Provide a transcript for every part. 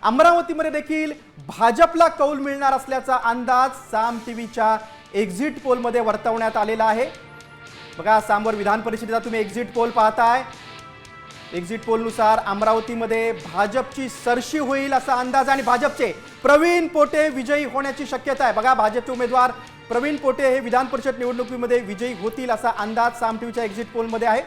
अमरावतीमध्ये देखील भाजपला कौल मिळणार असल्याचा अंदाज साम टीव्हीच्या एक्झिट पोलमध्ये वर्तवण्यात आलेला आहे। बघा, सामवर विधान परिषदेचा तुम्ही एक्झिट पोल पाहताय। एक्झिट पोलनुसार अमरावतीमध्ये भाजपची सरशी होईल असा अंदाज आणि भाजपचे प्रवीण पोटे विजयी होण्याची शक्यता आहे। बघा, भाजपचे उमेदवार प्रवीण पोटे हे विधान परिषद निवडणुकीमध्ये विजयी होतील असा अंदाज साम टीव्हीच्या एक्झिट पोलमध्ये आहे।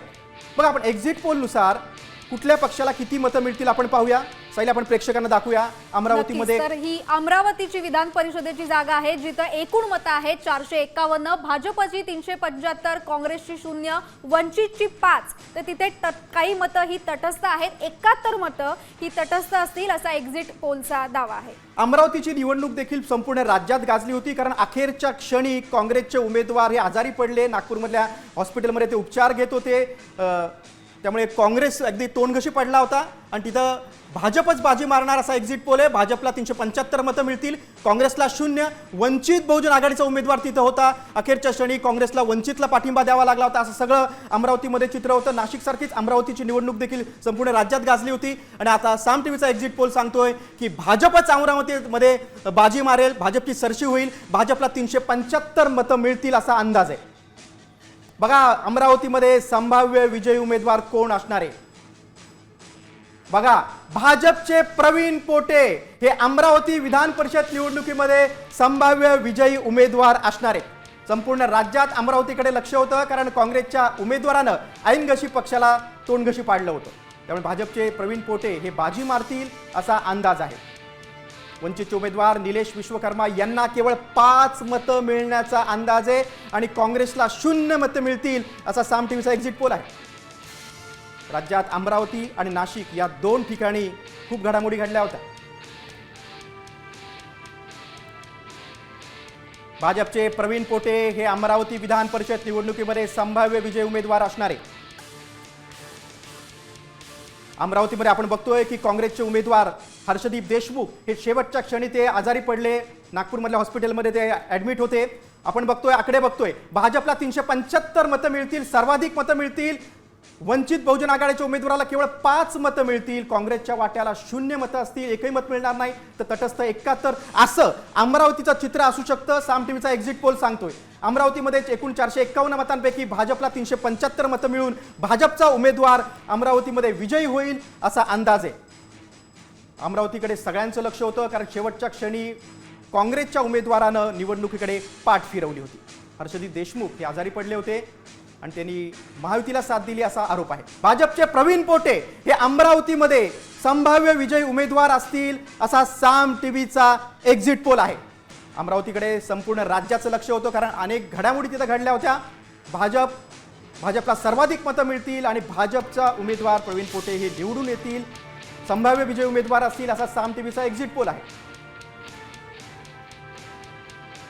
बघा, आपण एक्झिट पोलनुसार कुठल्या पक्षाला किती मतं मिळतील आपण पाहूया। साईला आपण प्रेक्षकांना दाखवूया अमरावतीमध्ये। तर ही अमरावतीची विधान परिषदेची जागा आहे जिथे एकूण मतं आहेत 451, भाजपची 375, काँग्रेसची 0, वंचितची 5। तर तिथे काही मतं ही तटस्थ आहेत, 71 मतं ही तटस्थ असतील असा एक्झिट पोलचा दावा आहे। अमरावतीची निवडणूक देखील संपूर्ण राज्यात गाजली होती, कारण अखेरच्या क्षणी काँग्रेसचे उमेदवार हे आजारी पडले। नागपूरमधल्या हॉस्पिटलमध्ये ते उपचार घेत होते, त्यामुळे काँग्रेस अगदी तोंडघशी पडला होता आणि तिथं भाजपच बाजी मारणार असा एक्झिट पोल आहे। भाजपला 375 मतं मिळतील, काँग्रेसला 0। वंचित बहुजन आघाडीचा उमेदवार तिथं होता, अखेरच्या क्षणी काँग्रेसला वंचितला पाठिंबा द्यावा लागला होता। असं सगळं अमरावतीमध्ये चित्र होतं। नाशिकसारखीच अमरावतीची निवडणूक देखील संपूर्ण राज्यात गाजली होती आणि आता साम टीव्हीचा एक्झिट पोल सांगतोय की भाजपच अमरावतीमध्ये बाजी मारेल, भाजपची सरशी होईल, भाजपला 375 मतं मिळतील असा अंदाज आहे। बघा, अमरावतीमध्ये संभाव्य विजयी उमेदवार कोण असणार आहे? बघा, भाजपचे प्रवीण पोटे हे अमरावती विधान परिषद निवडणुकीमध्ये संभाव्य विजयी उमेदवार असणार आहेत। संपूर्ण राज्यात अमरावतीकडे लक्ष होतं, कारण काँग्रेसच्या उमेदवारानं ऐनघशी पक्षाला तोंडघशी पाडलं होतं। त्यामुळे भाजपचे प्रवीण पोटे हे बाजी मारतील असा अंदाज आहे। वंचितचे उमेदवार निलेश विश्वकर्मा यांना केवळ 5 मतं मिळण्याचा अंदाज आहे आणि काँग्रेसला 0 मतं मिळतील असा साम टीव्हीचा एक्झिट पोल आहे। राज्यात अमरावती आणि नाशिक या 2 ठिकाणी खूप घडामोडी घडल्या होत्या। भाजपचे प्रवीण पोटे हे अमरावती विधान परिषद निवडणुकीमध्ये संभाव्य विजयी उमेदवार असणार आहे। अमरावतीमध्ये आपण बघतोय की काँग्रेसचे उमेदवार हर्षदीप देशमुख हे शेवटच्या क्षणी ते आजारी पडले, नागपूरमधल्या हॉस्पिटलमध्ये ते ॲडमिट होते। आपण बघतोय, आकडे बघतोय, भाजपला 375 मतं मिळतील, सर्वाधिक मतं मिळतील। वंचित बहुजन आघाडीच्या उमेदवाराला केवळ 5 मतं मिळतील, काँग्रेसच्या वाट्याला 0 मतं असतील, एकही मत मिळणार नाही, तर तटस्थ 71। असं अमरावतीचं चित्र असू शकतं, साम टीव्हीचा एक्झिट पोल सांगतोय। अमरावतीमध्ये एकूण 451 मतांपैकी भाजपला 375 मतं मिळून भाजपचा उमेदवार अमरावतीमध्ये विजयी होईल असा अंदाज आहे। अमरावतीकडे सगळ्यांचं लक्ष होतं, कारण शेवटच्या क्षणी काँग्रेसच्या उमेदवारानं निवडणुकीकडे पाठ फिरवली होती। हर्षदीप देशमुख हे आजारी पडले होते आणि त्यांनी महायुतीला साथ दिली असा आरोप आहे। भाजपचे प्रवीण पोटे हे अमरावतीमध्ये संभाव्य विजयी उमेदवार असतील असा साम टीव्हीचा एक्झिट पोल आहे। अमरावतीकडे संपूर्ण राज्याचं लक्ष होतं, कारण अनेक घडामोडी तिथं घडल्या होत्या। भाजपला सर्वाधिक मतं मिळतील आणि भाजपचा उमेदवार प्रवीण पोटे हे निवडून येतील, संभाव्य विजयी उमेदवार असतील असा साम टीव्हीचा एक्झिट पोल आहे।